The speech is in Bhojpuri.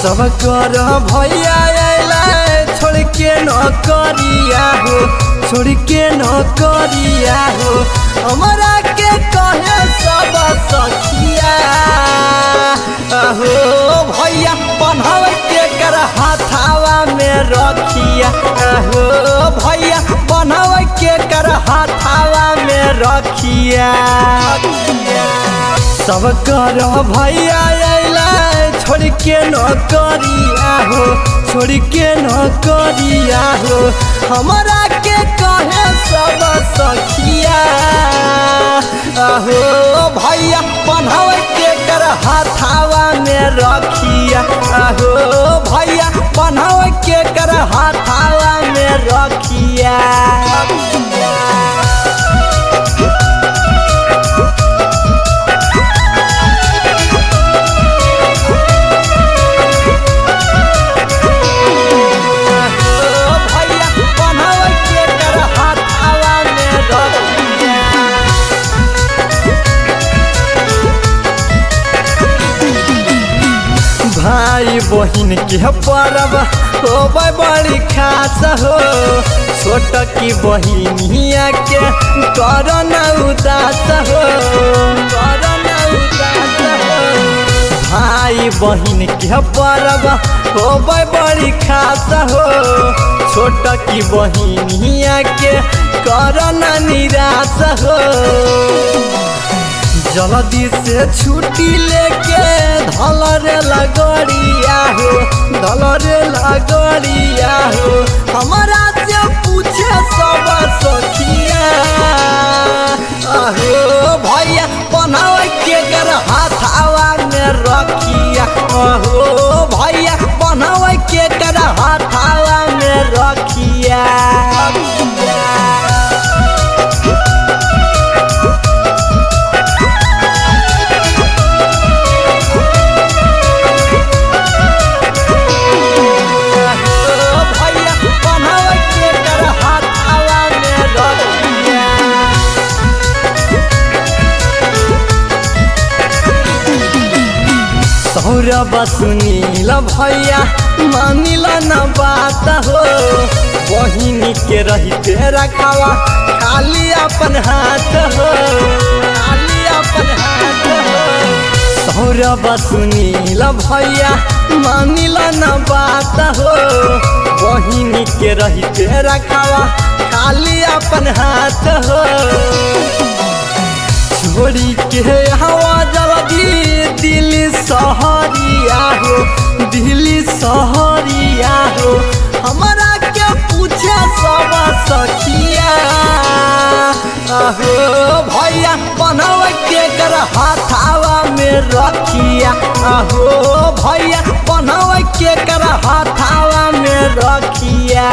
सब कर भैया आइला छोड़ के न करिया हो, छोड़ के न करिया हो, हमरा के कहे सब सखिया हो। भैया बन्हव के कर हाथावा में रखिया हो, भैया बन्हव के कर हाथावा में रखिया। सब कर भैया आइला छोड़ के न करिया हो, छोड़ के न करिया हो, हमरा के कहे सब सखिया हो। भैया बन्हव के कर हाथावा में रखिया हो, भैया बन्हव के कर हाथावा में रखिया। भाई बहिन के परब होबै बड़ी खास हो, छोट की बहिनिया के कर न उदास हो, कर न उदास हो। भाई बहिन के परब होबै बड़ी खास हो, छोट की बहिनिया के कर न निराश हो। जल्दी से छुट्टी लेके धल रे लगड़िया हो, धल रे लगड़िया हो, हमारा से पूछे सब सखिया हो। भैया बन्हव के कर हाथावा में रखिया हो, भैया बन्हव के कर हाथावा में रखिया। सौरभ सुनील भैया मानिल न बात हो, बहिनी के रहते रखावा खाली अपन हाथ हो, खाली अपन हाथ हो। सौरभ सुनील भैया मानिल न बात हो, बहिनी के रहते रखावा खाली अपन हाथ हो। छोड़ी के हवा जल्दी दिल्ली सहरिया हो, दिल्ली सहरिया हो, हमरा के पूछे सब सखिया हो। भैया बन्हव के कर हाथावा में रखिया हो, भैया बन्हव के कर हाथावा में रखिया।